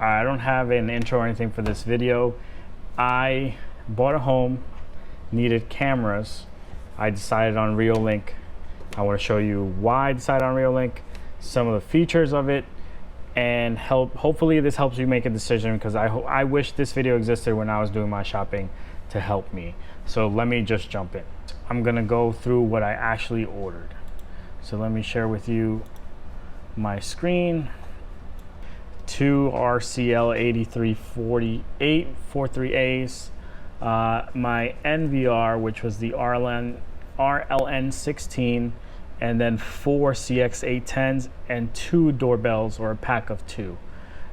I don't have an intro or anything for this video. I bought a home, needed cameras. I decided on Reolink. I want to show you why I decided on Reolink, some of the features of it, and hopefully this helps you make a decision, because I wish this video existed when I was doing my shopping to help me. So let me just jump in. I'm gonna go through what I actually ordered. So let me share with you my screen. Two RCL 8348 43As, my NVR, which was the RLN 16, and then 4 CX810s and 2 doorbells, or a pack of 2.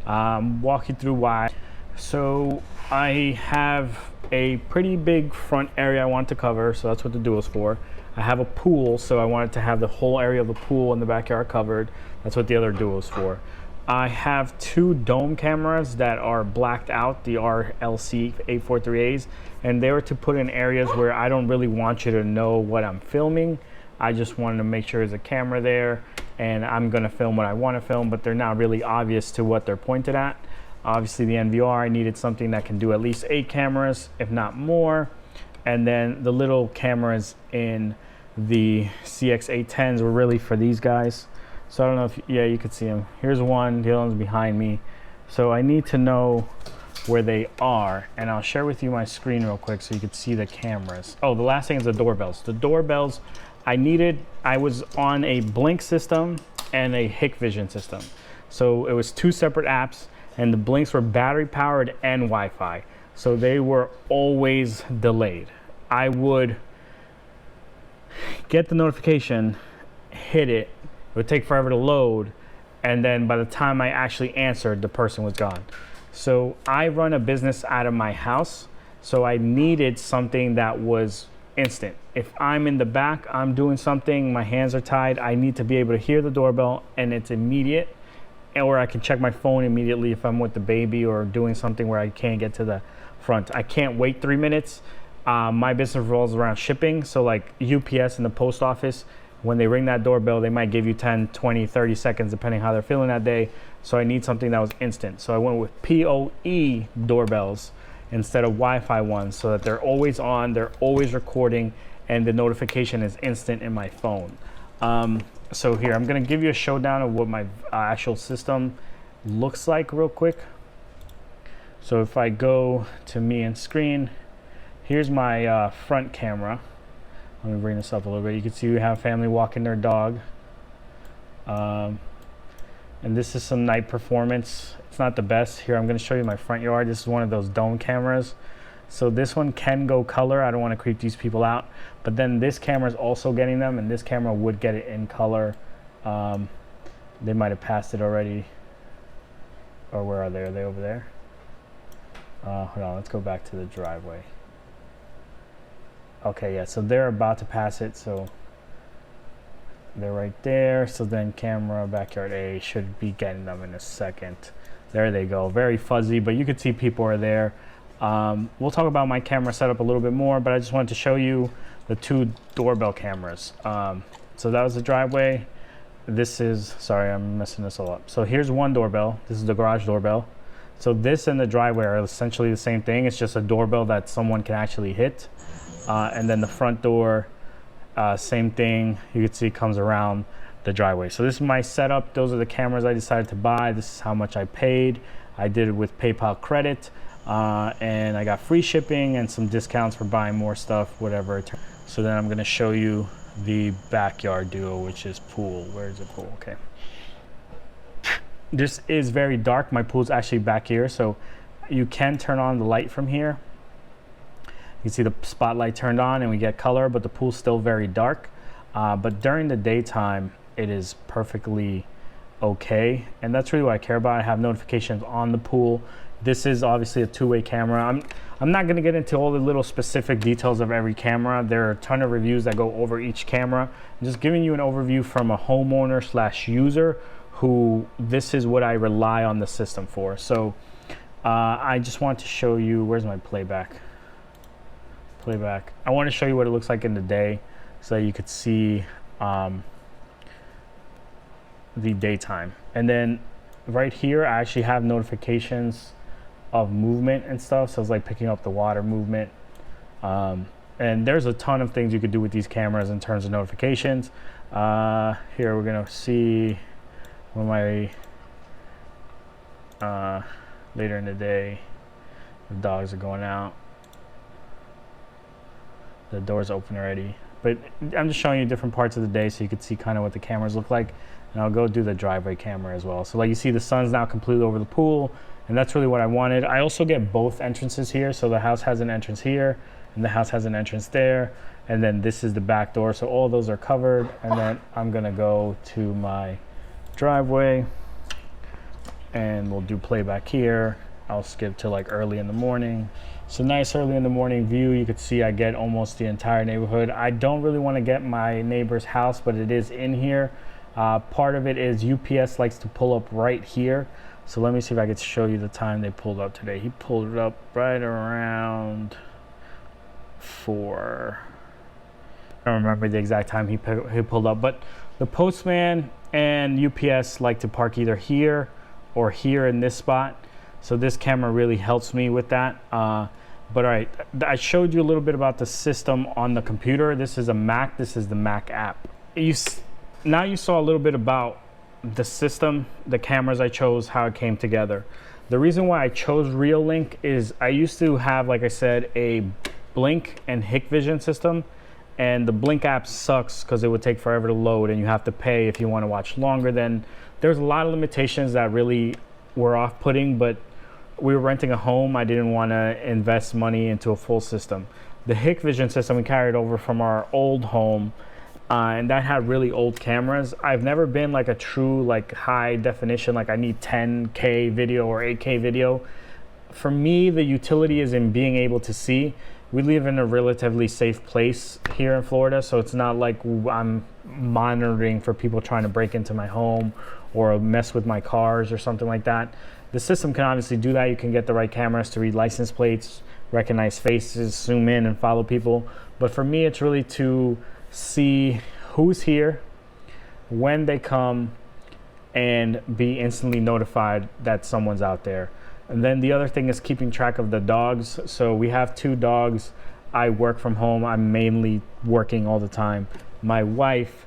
Walk you through why. So I have a pretty big front area I want to cover, so that's what the Duo's for. I have a pool, so I wanted to have the whole area of the pool in the backyard covered. That's what the other Duo's for. I have 2 dome cameras that are blacked out, the RLC 843As, and they were to put in areas where I don't really want you to know what I'm filming. I just wanted to make sure there's a camera there, and I'm gonna film what I want to film, but they're not really obvious to what they're pointed at. Obviously the NVR, I needed something that can do at least 8 cameras, if not more. And then the little cameras in the CX810s were really for these guys. So I don't know if, yeah, you could see them. Here's one, the other one's behind me. So I need to know where they are, and I'll share with you my screen real quick so you could see the cameras. Oh, the last thing is the doorbells. The doorbells, I was on a Blink system and a Hikvision system. So it was 2 separate apps, and the Blinks were battery powered and Wi-Fi. So they were always delayed. I would get the notification, hit it, it would take forever to load, and then by the time I actually answered, the person was gone. So I run a business out of my house, so I needed something that was instant. If I'm in the back, I'm doing something, my hands are tied, I need to be able to hear the doorbell and it's immediate, or I can check my phone immediately if I'm with the baby or doing something where I can't get to the front. I can't wait 3 minutes. My business revolves around shipping, so like UPS and the post office, when they ring that doorbell, they might give you 10, 20, 30 seconds, depending how they're feeling that day. So I need something that was instant. So I went with PoE doorbells instead of Wi-Fi ones, so that they're always on, they're always recording, and the notification is instant in my phone. So here, I'm gonna give you a showdown of what my actual system looks like real quick. So if I go to me and screen, here's my front camera. Let me bring this up a little bit. You can see we have family walking their dog. And this is some night performance. It's not the best. Here, I'm gonna show you my front yard. This is one of those dome cameras. So this one can go color. I don't wanna creep these people out. But then this camera is also getting them, and this camera would get it in color. They might've passed it already. Or where are they? Are they over there? Hold on, let's go back to the driveway. Okay, yeah, so they're about to pass it, so they're right there. So then camera backyard A should be getting them in a second. There they go, very fuzzy, but you can see people are there. We'll talk about my camera setup a little bit more, but I just wanted to show you the 2 doorbell cameras. So that was the driveway. This is, sorry, I'm messing this all up. So here's one doorbell. This is the garage doorbell. So this and the driveway are essentially the same thing. It's just a doorbell that someone can actually hit. And then the front door, same thing. You can see it comes around the driveway. So this is my setup. Those are the cameras I decided to buy. This is how much I paid. I did it with PayPal credit, and I got free shipping and some discounts for buying more stuff, whatever. So then I'm gonna show you the backyard Duo, which is pool. Where is the pool? Okay. This is very dark. My pool's actually back here, so you can turn on the light from here. You can see the spotlight turned on and we get color, but the pool's still very dark. But during the daytime, it is perfectly okay. And that's really what I care about. I have notifications on the pool. This is obviously a 2-way camera. I'm not gonna get into all the little specific details of every camera. There are a ton of reviews that go over each camera. I'm just giving you an overview from a homeowner / user who this is what I rely on the system for. So I just want to show you, where's my playback? I want to show you what it looks like in the day so that you could see the daytime. And then right here, I actually have notifications of movement and stuff. So it's like picking up the water movement. And there's a ton of things you could do with these cameras in terms of notifications. Here we're gonna see when my later in the day, the dogs are going out. The door's open already. But I'm just showing you different parts of the day so you can see kind of what the cameras look like. And I'll go do the driveway camera as well. So like you see, the sun's now completely over the pool, and that's really what I wanted. I also get both entrances here. So the house has an entrance here, and the house has an entrance there. And then this is the back door. So all those are covered. And then I'm gonna go to my driveway and we'll do playback here. I'll skip to like early in the morning. So nice early in the morning view. You could see I get almost the entire neighborhood. I don't really want to get my neighbor's house, but it is in here. Part of it is UPS likes to pull up right here. So let me see if I could show you the time they pulled up today. He pulled it up right around 4. I don't remember the exact time he pulled up, but the postman and UPS like to park either here or here in this spot. So this camera really helps me with that. But all right, I showed you a little bit about the system on the computer. This is a Mac. This is the Mac app. Now you saw a little bit about the system, the cameras I chose, how it came together. The reason why I chose Reolink is I used to have, like I said, a Blink and Hikvision system. And the Blink app sucks because it would take forever to load and you have to pay if you want to watch longer. Then there's a lot of limitations that really were off-putting, but we were renting a home. I didn't want to invest money into a full system. The Hikvision system we carried over from our old home, and that had really old cameras. I've never been like a true like high definition, like I need 10K video or 8K video. For me, the utility is in being able to see. We live in a relatively safe place here in Florida, so it's not like I'm monitoring for people trying to break into my home or mess with my cars or something like that. The system can obviously do that. You can get the right cameras to read license plates, recognize faces, zoom in and follow people. But for me, it's really to see who's here, when they come, and be instantly notified that someone's out there. And then the other thing is keeping track of the dogs. So we have 2 dogs. I work from home. I'm mainly working all the time. My wife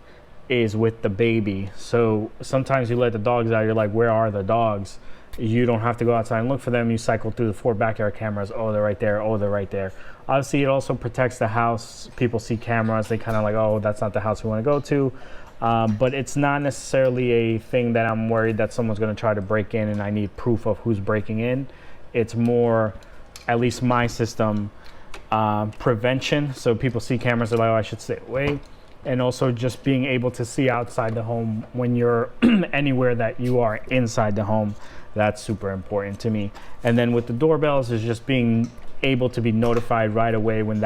is with the baby. So sometimes you let the dogs out. You're like, where are the dogs? You don't have to go outside and look for them. You cycle through the 4 backyard cameras. Oh, they're right there. Oh, they're right there. Obviously, it also protects the house. People see cameras. They kind of like, oh, that's not the house we want to go to. But it's not necessarily a thing that I'm worried that someone's going to try to break in and I need proof of who's breaking in. It's more, at least my system, prevention. So people see cameras, they're like, oh, I should stay away. And also just being able to see outside the home when you're anywhere that you are inside the home. That's super important to me. And then with the doorbells is just being able to be notified right away when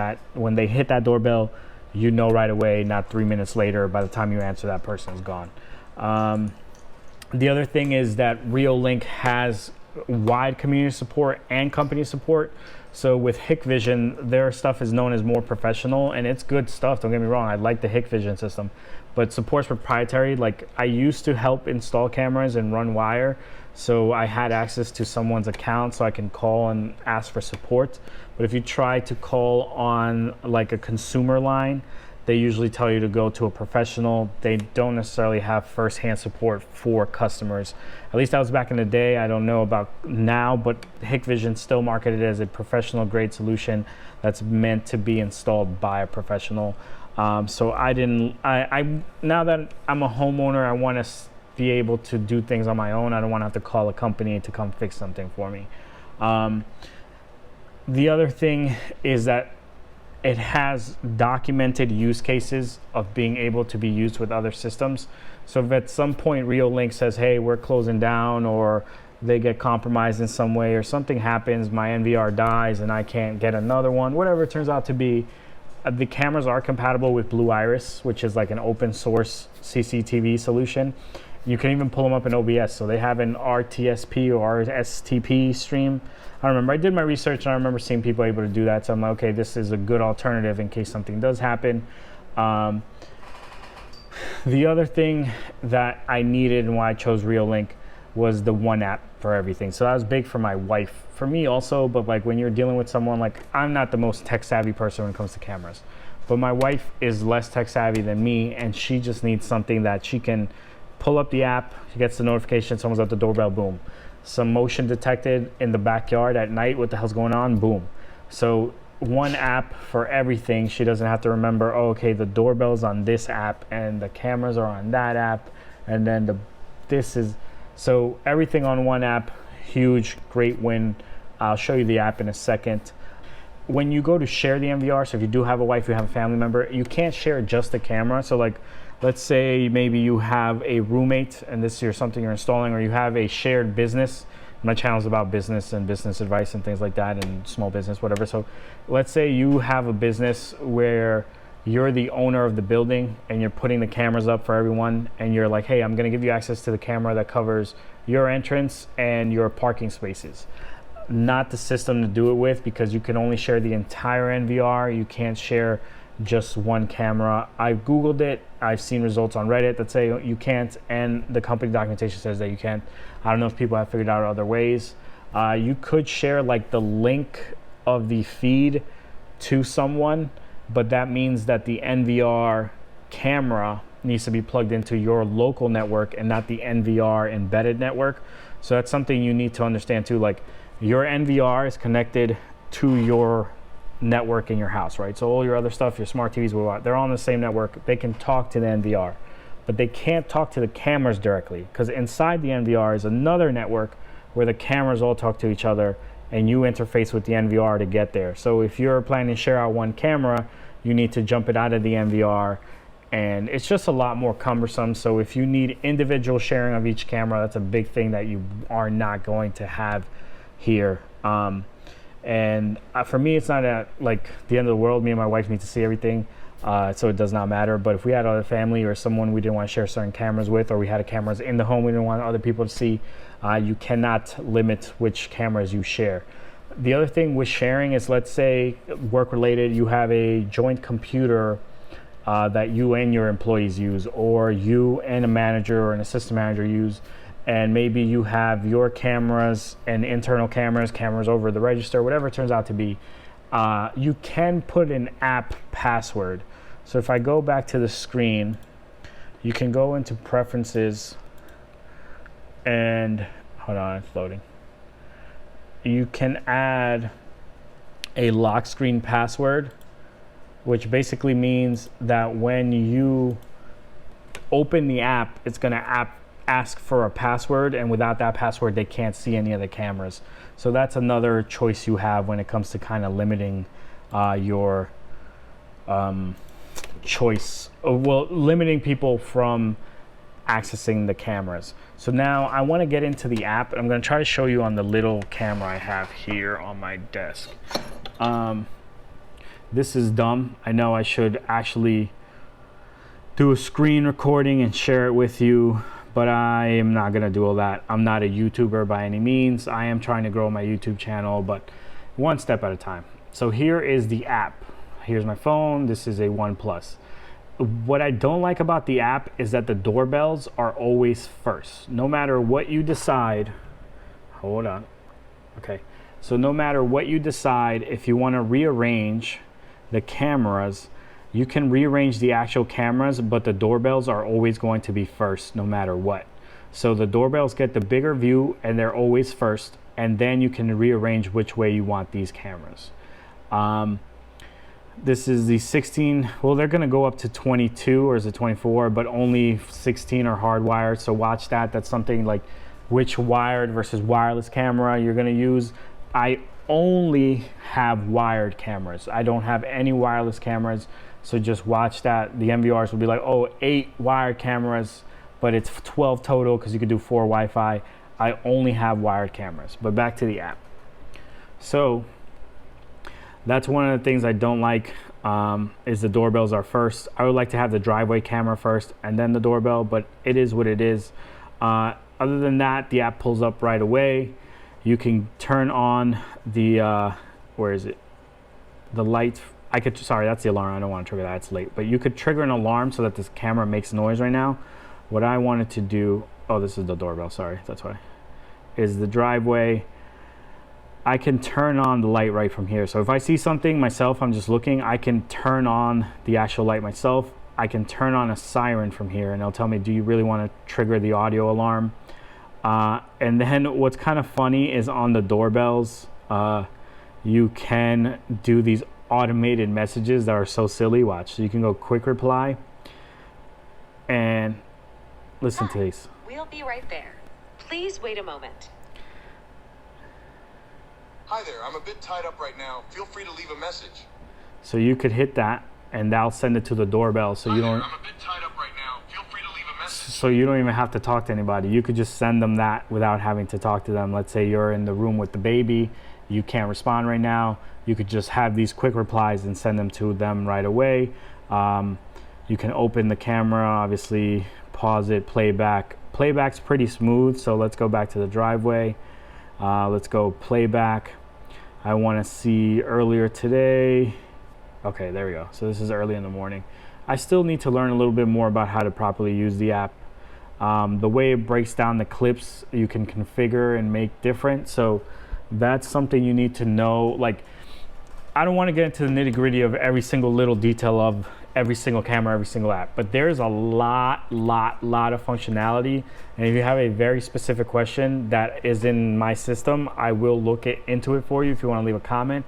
they hit that doorbell. You know right away, not 3 minutes later. By the time you answer, that person is gone. The other thing is that Reolink has wide community support and company support. So with Hikvision, their stuff is known as more professional, and it's good stuff. Don't get me wrong, I like the Hikvision system, but support's proprietary. Like I used to help install cameras and run wire, so I had access to someone's account, so I can call and ask for support. But if you try to call on like a consumer line, they usually tell you to go to a professional. They don't necessarily have first-hand support for customers. At least that was back in the day. I don't know about now, but Hikvision still marketed as a professional grade solution that's meant to be installed by a professional. So now that I'm a homeowner, I want to be able to do things on my own. I don't want to have to call a company to come fix something for me. The other thing is that it has documented use cases of being able to be used with other systems. So if at some point Reolink says, hey, we're closing down, or they get compromised in some way, or something happens, my NVR dies and I can't get another one, whatever it turns out to be, the cameras are compatible with Blue Iris, which is like an open source CCTV solution. You can even pull them up in OBS. So they have an RTSP or RSTP stream. I don't remember. I did my research and I remember seeing people able to do that. So I'm like, okay, this is a good alternative in case something does happen. The other thing that I needed and why I chose Reolink was the one app for everything. So that was big for my wife, for me also, but like when you're dealing with someone, like I'm not the most tech savvy person when it comes to cameras, but my wife is less tech savvy than me, and she just needs something that she can pull up the app, she gets the notification, someone's at the doorbell, boom. Some motion detected in the backyard at night, what the hell's going on, boom. So one app for everything. She doesn't have to remember, oh, okay, the doorbell's on this app and the cameras are on that app, and then so everything on one app. Huge, great win. I'll show you the app in a second. When you go to share the NVR, so if you do have a wife, you have a family member, you can't share just the camera. So like, let's say maybe you have a roommate and this is something you're installing, or you have a shared business. My channel is about business and business advice and things like that, and small business, whatever. So let's say you have a business where you're the owner of the building and you're putting the cameras up for everyone, and you're like, hey, I'm gonna give you access to the camera that covers your entrance and your parking spaces. Not the system to do it with, because you can only share the entire NVR. You can't share just one camera. I've Googled it. I've seen results on Reddit that say you can't, and the company documentation says that you can't. I don't know if people have figured out other ways. You could share like the link of the feed to someone, but that means that the NVR camera needs to be plugged into your local network and not the NVR embedded network. So that's something you need to understand too. Like, your NVR is connected to your network in your house, right? So all your other stuff, your smart TVs, they're on the same network. They can talk to the NVR, but they can't talk to the cameras directly, because inside the NVR is another network where the cameras all talk to each other and you interface with the NVR to get there. So if you're planning to share out one camera, you need to jump it out of the NVR, and it's just a lot more cumbersome. So if you need individual sharing of each camera, that's a big thing that you are not going to have here. And for me, it's not at like the end of the world. Me and my wife need to see everything, so it does not matter. But if we had other family or someone we didn't want to share certain cameras with, or we had cameras in the home we didn't want other people to see, you cannot limit which cameras you share. The other thing with sharing is, let's say work related, you have a joint computer that you and your employees use, or you and a manager or an assistant manager use, and maybe you have your cameras and internal cameras over the register, whatever it turns out to be. You can put an app password. So if I go back to the screen, you can go into preferences and, hold on, it's loading. You can add a lock screen password, which basically means that when you open the app, it's gonna ask for a password, and without that password they can't see any of the cameras. So that's another choice you have when it comes to kind of limiting your choice, limiting people from accessing the cameras. So now I want to get into the app. I'm going to try to show you on the little camera I have here on my desk. This is dumb. I know I should actually do a screen recording and share it with you, but I am not gonna do all that. I'm not a YouTuber by any means. I am trying to grow my YouTube channel, but one step at a time. So here is the app. Here's my phone. This is a OnePlus. What I don't like about the app is that the doorbells are always first. No matter what you decide, hold on. Okay, so no matter what you decide, if you wanna rearrange the cameras, you can rearrange the actual cameras, but the doorbells are always going to be first no matter what. So the doorbells get the bigger view and they're always first, and then you can rearrange which way you want these cameras. This is the 16, well, they're gonna go up to 22, or is it 24, but only 16 are hardwired, so watch that. That's something like which wired versus wireless camera you're gonna use. I only have wired cameras. I don't have any wireless cameras, so just watch that. The MVRs will be like, oh, 8 wired cameras, but it's 12 total because you could do 4 Wi-Fi. I only have wired cameras. But back to the app. So that's one of the things I don't like, is the doorbells are first. I would like to have the driveway camera first and then the doorbell, but it is what it is. Other than that, the app pulls up right away. You can turn on the, where is it? The light. Sorry, that's the alarm. I don't want to trigger that, it's late. But you could trigger an alarm so that this camera makes noise right now. What I wanted to do, oh, this is the doorbell, sorry, that's why. is the driveway. I can turn on the light right from here. So if I see something myself, I'm just looking, I can turn on the actual light myself. I can turn on a siren from here and it'll tell me, do you really want to trigger the audio alarm? And then what's kind of funny is on the doorbells, you can do these automated messages that are so silly. Watch. So you can go quick reply and listen to these. We'll be right there. Please wait a moment. Hi there, I'm a bit tied up right now. Feel free to leave a message. So you could hit that and that'll send it to the doorbell. So you don't. I'm a bit tied up right now. Feel free to leave a message. So you don't even have to talk to anybody. You could just send them that without having to talk to them. Let's say you're in the room with the baby, you can't respond right now. You could just have these quick replies and send them to them right away. You can open the camera, obviously, pause it, playback. Playback's pretty smooth, so let's go back to the driveway. Let's go playback. I want to see earlier today. Okay, there we go. So this is early in the morning. I still need to learn a little bit more about how to properly use the app. The way it breaks down the clips, you can configure and make different. So that's something you need to know. Like, I don't want to get into the nitty-gritty of every single little detail of every single camera, every single app, but there's a lot of functionality. And if you have a very specific question that is in my system, I will look into it for you if you want to leave a comment.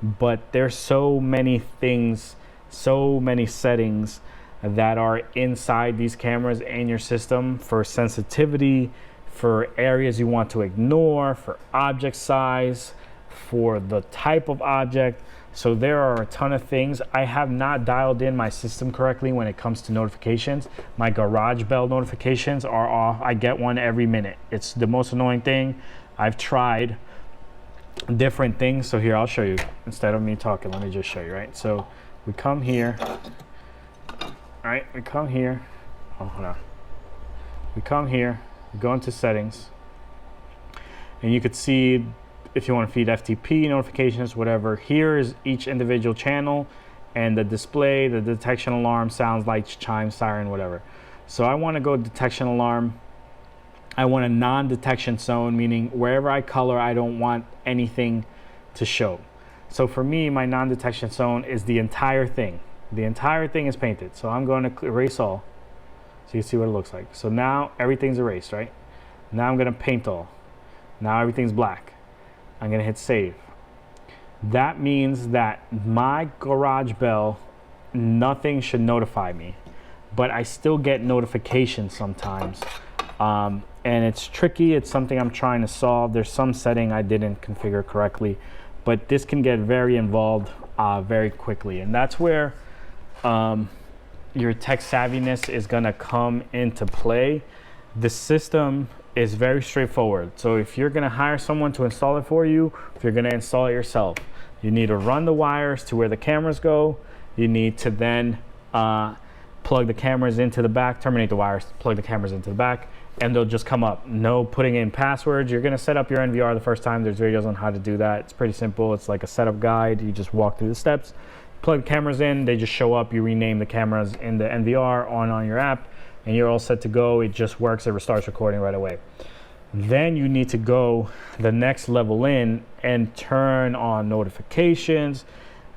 But there's so many things, so many settings that are inside these cameras in your system for sensitivity, for areas you want to ignore, for object size, for the type of object. So there are a ton of things. I have not dialed in my system correctly when it comes to notifications. My garage bell notifications are off. I get one every minute. It's the most annoying thing. I've tried different things. So here, I'll show you. Instead of me talking, let me just show you, right? So we come here. All right, we come here. Oh, hold on. We come here, we go into settings, and you could see if you want to feed FTP notifications, whatever. Here is each individual channel and the display, the detection alarm, sounds, lights, chime, siren, whatever. So I want to go detection alarm. I want a non-detection zone, meaning wherever I color, I don't want anything to show. So for me, my non-detection zone is the entire thing. The entire thing is painted. So I'm going to erase all so you see what it looks like. So now everything's erased, right? Now I'm going to paint all. Now everything's black. I'm going to hit save. That means that my garage bell, nothing should notify me, but I still get notifications sometimes. And it's tricky. It's something I'm trying to solve. There's some setting I didn't configure correctly, but this can get very involved very quickly. And that's where your tech savviness is going to come into play. The system is very straightforward. So if you're going to hire someone to install it for you, if you're going to install it yourself, you need to run the wires to where the cameras go. You need to then plug the cameras into the back, terminate the wires, plug the cameras into the back, and they'll just come up. No putting in passwords. You're going to set up your NVR the first time. There's videos on how to do that. It's pretty simple. It's like a setup guide. You just walk through the steps, plug the cameras in, they just show up. You rename the cameras in the NVR on your app, and you're all set to go. It just works. It restarts recording right away. Then you need to go the next level in and turn on notifications,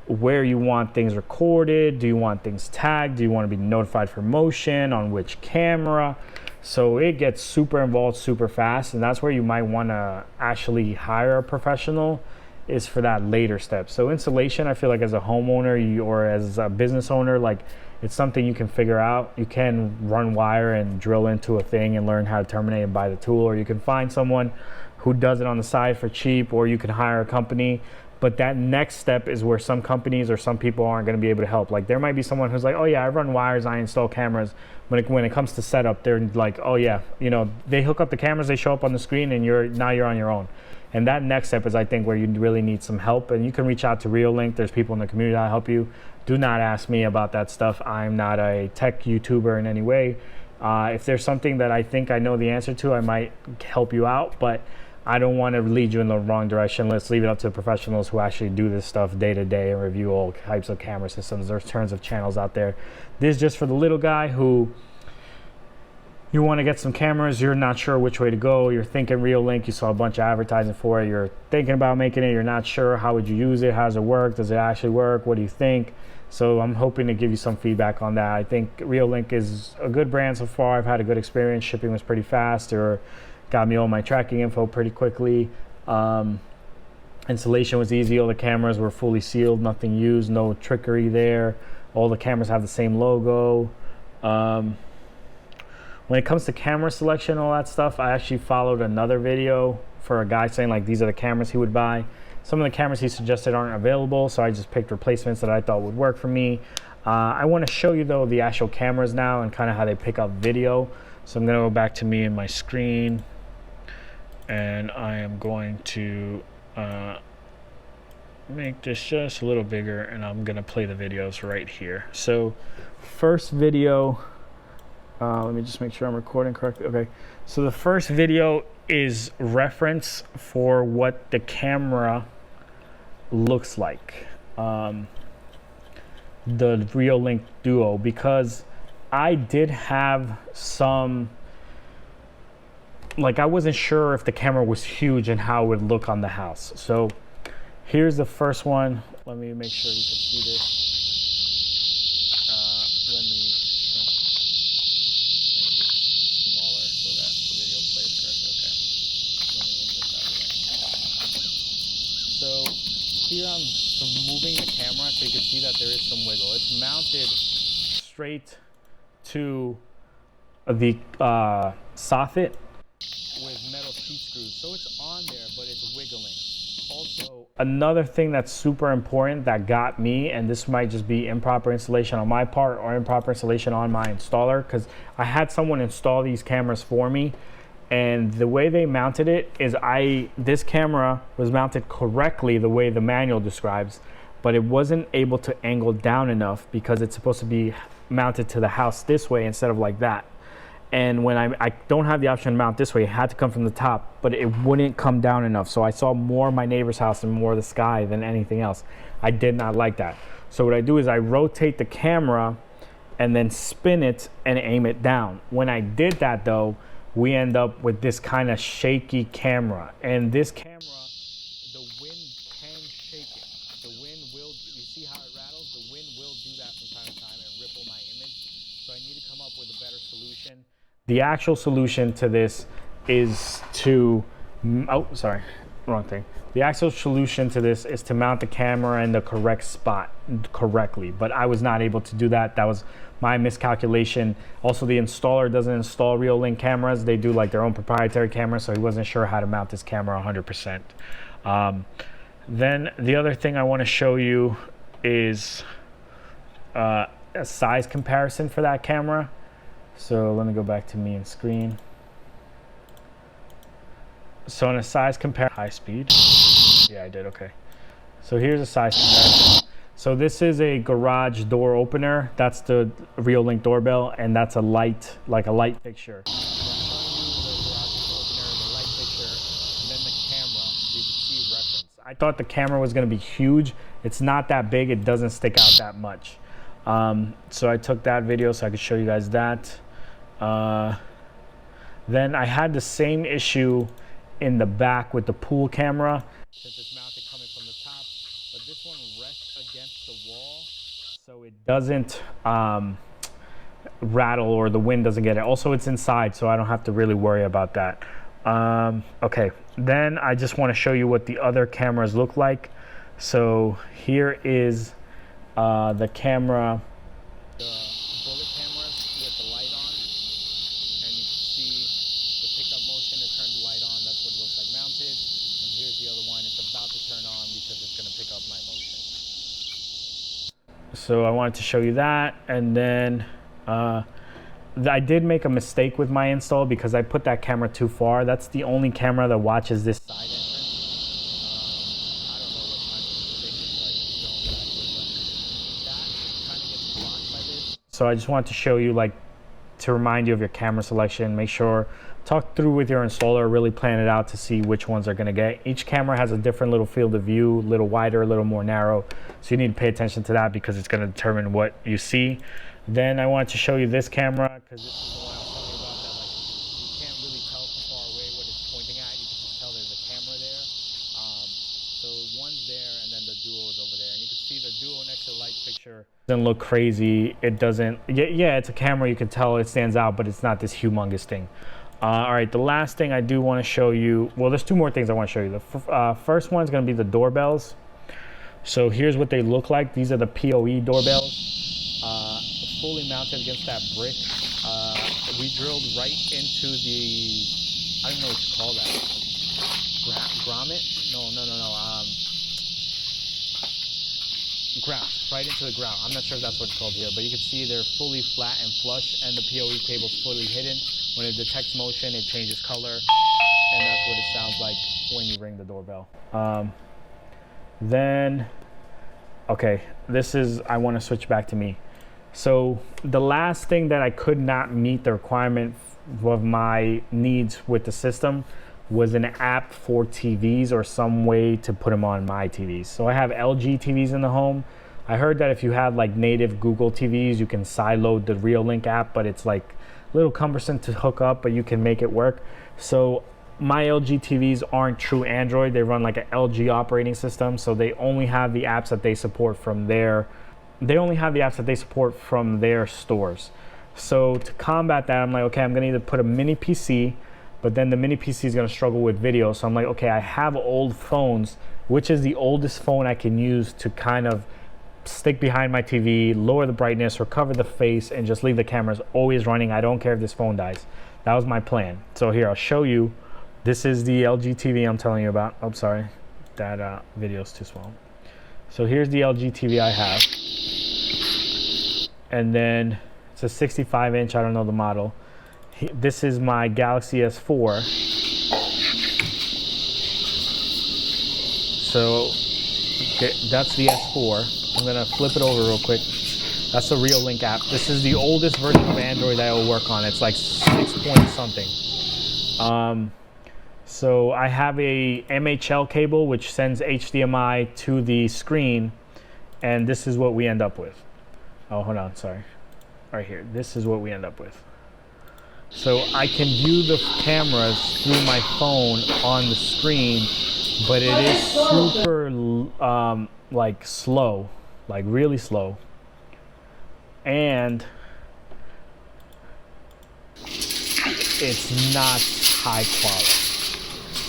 where you want things recorded. Do you want things tagged? Do you want to be notified for motion, on which camera? So it gets super involved super fast, and that's where you might want to actually hire a professional, is for that later step. So installation, I feel like as a homeowner or as a business owner, like, it's something you can figure out. You can run wire and drill into a thing and learn how to terminate and buy the tool, or you can find someone who does it on the side for cheap, or you can hire a company. But that next step is where some companies or some people aren't going to be able to help. Like, there might be someone who's like, oh yeah, I run wires, I install cameras. When it comes to setup, they're like, oh yeah, you know, they hook up the cameras, they show up on the screen, and now you're on your own. And that next step is, I think, where you really need some help. And you can reach out to Reolink. There's people in the community that'll help you. Do not ask me about that stuff. I'm not a tech YouTuber in any way. If there's something that I think I know the answer to, I might help you out, but I don't want to lead you in the wrong direction. Let's leave it up to professionals who actually do this stuff day to day and review all types of camera systems. There's tons of channels out there. This is just for the little guy who you want to get some cameras, you're not sure which way to go, you're thinking Reolink, you saw a bunch of advertising for it, you're thinking about making it, you're not sure, how would you use it, how does it work, does it actually work, what do you think? So I'm hoping to give you some feedback on that. I think Reolink is a good brand so far. I've had a good experience. Shipping was pretty fast, or got me all my tracking info pretty quickly. Installation was easy. All the cameras were fully sealed, nothing used, no trickery there. All the cameras have the same logo. When it comes to camera selection and all that stuff, I actually followed another video for a guy saying like these are the cameras he would buy. Some of the cameras he suggested aren't available, so I just picked replacements that I thought would work for me. I want to show you though the actual cameras now and kind of how they pick up video. So I'm going to go back to me and my screen, and I am going to make this just a little bigger, and I'm going to play the videos right here. So first video, let me just make sure I'm recording correctly. Okay, so the first video is reference for what the camera looks like, the Reolink Duo, because I did have some, like I wasn't sure if the camera was huge and how it would look on the house. So here's the first one. Let me make sure you can see this. Let me make it smaller so that the video plays correctly. Okay. Let me move this out of the way. So here I'm moving the camera so you can see that there is some wiggle. It's mounted straight to the soffit with metal C screws, so it's on there, but it's wiggling. Also, another thing that's super important that got me, and this might just be improper installation on my part or improper installation on my installer, because I had someone install these cameras for me, and the way they mounted it is this camera was mounted correctly the way the manual describes, but it wasn't able to angle down enough because it's supposed to be mounted to the house this way instead of like that. And when I don't have the option to mount this way, it had to come from the top, but it wouldn't come down enough. So I saw more of my neighbor's house and more of the sky than anything else. I did not like that. So what I do is I rotate the camera and then spin it and aim it down. When I did that though, we end up with this kind of shaky camera. And this camera, the wind can shake it. The wind will, you see how it rattles? The wind will do that from time to time and ripple my image. So I need to come up with a better solution. The actual solution to this is to, oh, sorry, wrong thing. The actual solution to this is to mount the camera in the correct spot correctly, but I was not able to do that. That was my miscalculation. Also, the installer doesn't install Reolink cameras. They do like their own proprietary camera, so he wasn't sure how to mount this camera 100%. Then the other thing I want to show you is a size comparison for that camera. So let me go back to me and screen. So in a size comparison, high speed. Yeah, I did, okay. So here's a size comparison. So this is a garage door opener. That's the Reolink doorbell, and that's a light, like a light fixture. So I'm showing you the garage door opener, the light fixture, and then the camera. So you can see reference. I thought the camera was gonna be huge. It's not that big, it doesn't stick out that much. So I took that video so I could show you guys that. Then I had the same issue in the back with the pool camera, since it's mounted coming from the top, but this one rests against the wall so it doesn't rattle or the wind doesn't get it. Also, it's inside, so I don't have to really worry about that. Okay, then I just want to show you what the other cameras look like. So here is the camera, the bullet cameras with the light on, and you can see the pickup motion to turn the light on. That's what it looks like mounted. And here's the other one. It's about to turn on because it's going to pick up my motion. So I wanted to show you that, and then I did make a mistake with my install because I put that camera too far. That's the only camera that watches this side entrance. So I just wanted to show you, like, to remind you of your camera selection. Make sure, talk through with your installer, really plan it out to see which ones are gonna get. Each camera has a different little field of view, a little wider, a little more narrow. So you need to pay attention to that because it's gonna determine what you see. Then I wanted to show you this camera because this is the one I was telling you about that like So one's there, and then the Duo is over there, and you can see the Duo next to the light fixture doesn't look crazy. It doesn't. Yeah, it's a camera. You can tell it stands out, but it's not this humongous thing. All right, the last thing I do want to show you. Well, there's two more things I want to show you. The first one is going to be the doorbells. So here's what they look like. These are the PoE doorbells, fully mounted against that brick. We drilled right into the, I don't know what you call that. Grommet? No. Ground, right into the ground. I'm not sure if that's what it's called here, but you can see they're fully flat and flush, and the PoE cable's fully hidden. When it detects motion, it changes color, and that's what it sounds like when you ring the doorbell. Then, okay, I want to switch back to me. So the last thing that I could not meet the requirement of my needs with the system was an app for TVs or some way to put them on my TVs. So I have LG TVs in the home. I heard that if you have like native Google TVs, you can sideload the Reolink app, but it's like a little cumbersome to hook up, but you can make it work. So my LG TVs aren't true Android. They run like an LG operating system, so they only have the apps that they support from their stores. So to combat that, I'm like, okay, I'm gonna either put a mini PC, but then the mini PC is gonna struggle with video. So I'm like, okay, I have old phones. Which is the oldest phone I can use to kind of stick behind my TV, lower the brightness, or cover the face, and just leave the cameras always running. I don't care if this phone dies. That was my plan. So here, I'll show you. This is the LG TV I'm telling you about. Oh, sorry, that video's too small. So here's the LG TV I have. And then it's a 65 inch, I don't know the model. This is my Galaxy S4. So okay, that's the S4. I'm gonna flip it over real quick. That's the Reolink app. This is the oldest version of Android that I will work on. It's like 6 point something. So I have a MHL cable which sends HDMI to the screen, and this is what we end up with. Oh, hold on, sorry. Right here, this is what we end up with. So I can view the cameras through my phone on the screen, but it is super like slow, like really slow. And it's not high quality.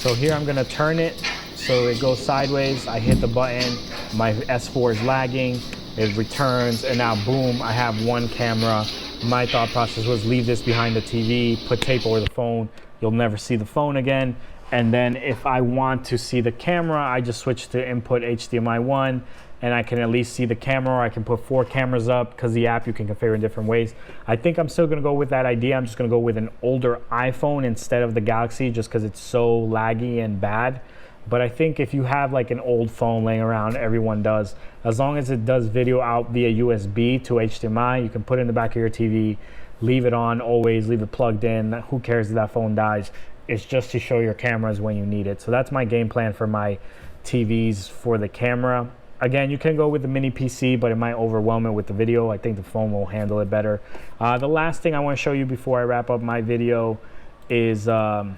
So here I'm gonna turn it so it goes sideways. I hit the button, my S4 is lagging, it returns, and now boom, I have one camera. My thought process was leave this behind the TV, put tape over the phone, you'll never see the phone again. And then if I want to see the camera, I just switch to input HDMI 1, and I can at least see the camera, or I can put 4 cameras up, because the app you can configure in different ways. I think I'm still gonna go with that idea. I'm just gonna go with an older iPhone instead of the Galaxy, just because it's so laggy and bad. But I think if you have like an old phone laying around, everyone does, as long as it does video out via USB to HDMI, you can put it in the back of your TV, leave it on always, leave it plugged in. Who cares if that phone dies? It's just to show your cameras when you need it. So that's my game plan for my TVs for the camera. Again, you can go with the mini PC, but it might overwhelm it with the video. I think the phone will handle it better. The last thing I want to show you before I wrap up my video is the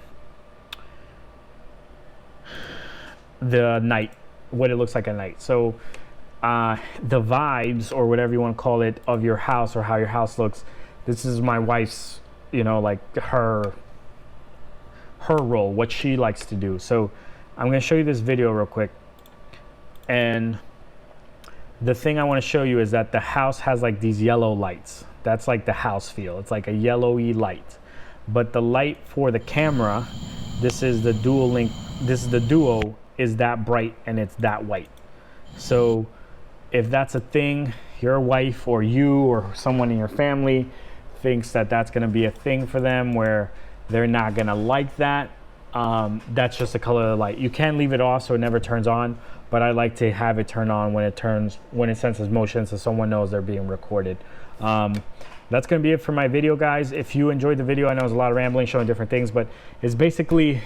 night, what it looks like at night. So the vibes, or whatever you want to call it, of your house, or how your house looks. This is my wife's, you know, like her role, what she likes to do. So I'm going to show you this video real quick. And the thing I want to show you is that the house has like these yellow lights. That's like the house feel. It's like a yellowy light. But the light for the camera, this is the Duolink, this is the Duo, is that bright, and it's that white. So if that's a thing, your wife or you or someone in your family thinks that that's going to be a thing for them where they're not going to like that, that's just the color of the light. You can leave it off so it never turns on, but I like to have it turn on when it senses motion, so someone knows they're being recorded. That's going to be it for my video, guys. If you enjoyed the video, I know it was a lot of rambling showing different things, but it's basically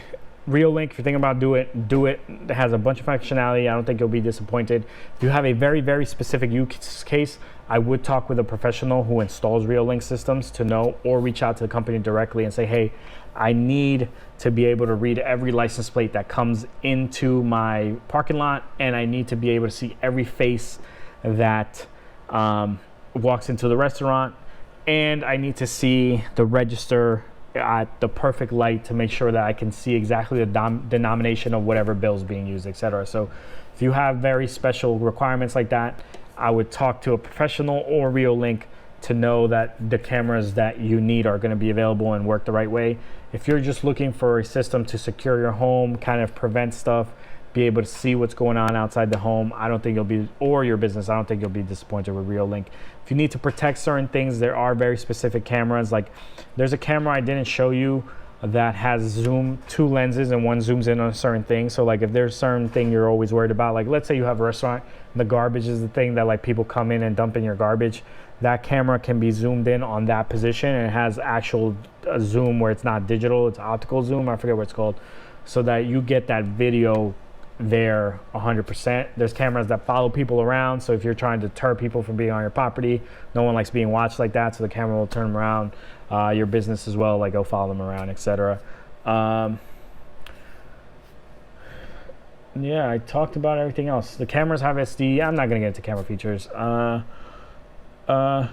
Reolink. If you're thinking about do it. It has a bunch of functionality. I don't think you'll be disappointed. If you have a very, very specific use case, I would talk with a professional who installs Reolink systems to know, or reach out to the company directly and say, hey, I need to be able to read every license plate that comes into my parking lot, and I need to be able to see every face that walks into the restaurant, and I need to see the register at the perfect light to make sure that I can see exactly the denomination of whatever bill is being used, etc. So if you have very special requirements like that, I would talk to a professional or Reolink to know that the cameras that you need are going to be available and work the right way. If you're just looking for a system to secure your home, kind of prevent stuff, be able to see what's going on outside the home, I don't think you'll be, or your business, I don't think you'll be disappointed with Reolink. If you need to protect certain things, there are very specific cameras. Like there's a camera I didn't show you that has zoom, 2 lenses, and one zooms in on a certain thing. So like if there's a certain thing you're always worried about, like let's say you have a restaurant, the garbage is the thing that like people come in and dump in your garbage. That camera can be zoomed in on that position, and it has actual zoom where it's not digital, it's optical zoom, I forget what it's called, so that you get that video there 100%. There's cameras that follow people around, so if you're trying to deter people from being on your property, no one likes being watched like that, so the camera will turn them around. Your business as well, like go follow them around, etc. Yeah, I talked about everything else. The cameras have SD. I'm not gonna get into camera features. Yeah,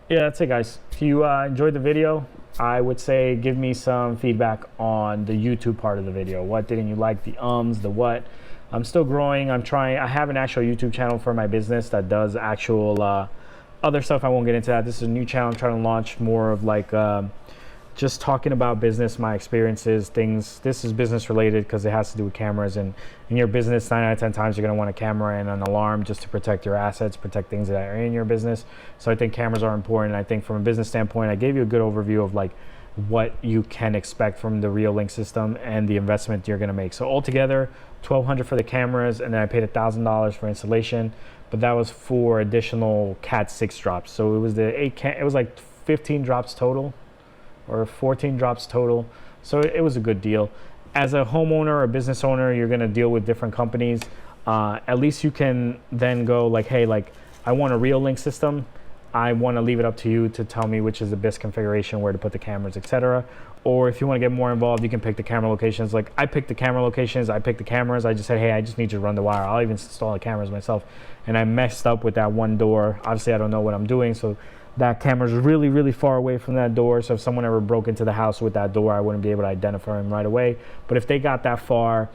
that's it, guys. If you enjoyed the video, I would say give me some feedback on the YouTube part of the video. What didn't you like? The the what? I'm still growing. I have an actual YouTube channel for my business that does actual other stuff. I won't get into that. This is a new channel I'm trying to launch, more of like just talking about business, my experiences, things. This is business related because it has to do with cameras, and in your business 9 out of 10 times you're going to want a camera and an alarm just to protect your assets, protect things that are in your business. So I think cameras are important. I think from a business standpoint, I gave you a good overview of like what you can expect from the Reolink system and the investment you're going to make. So altogether $1,200 for the cameras, and then I paid $1,000 for installation, but that was for additional Cat 6 drops. So it was it was like 15 drops total, or 14 drops total. So it was a good deal. As a homeowner or a business owner, you're gonna deal with different companies. At least you can then go like, hey, like I want a Reolink system. I want to leave it up to you to tell me which is the best configuration, where to put the cameras, etc. Or if you want to get more involved, you can pick the camera locations. Like I picked the camera locations, I picked the cameras. I just said, hey, I just need you to run the wire. I'll even install the cameras myself. And I messed up with that one door. Obviously, I don't know what I'm doing, so that camera's really, really far away from that door. So if someone ever broke into the house with that door, I wouldn't be able to identify them right away. But if they got that far,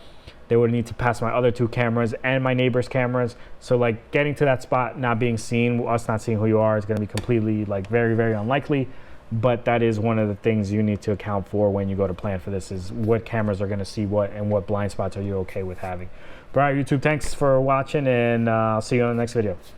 they would need to pass my other 2 cameras and my neighbor's cameras. So like getting to that spot, not being seen, us not seeing who you are, is going to be completely like very, very unlikely. But that is one of the things you need to account for when you go to plan for this, is what cameras are going to see what, and what blind spots are you okay with having. But all right, YouTube, thanks for watching, and I'll see you on the next video.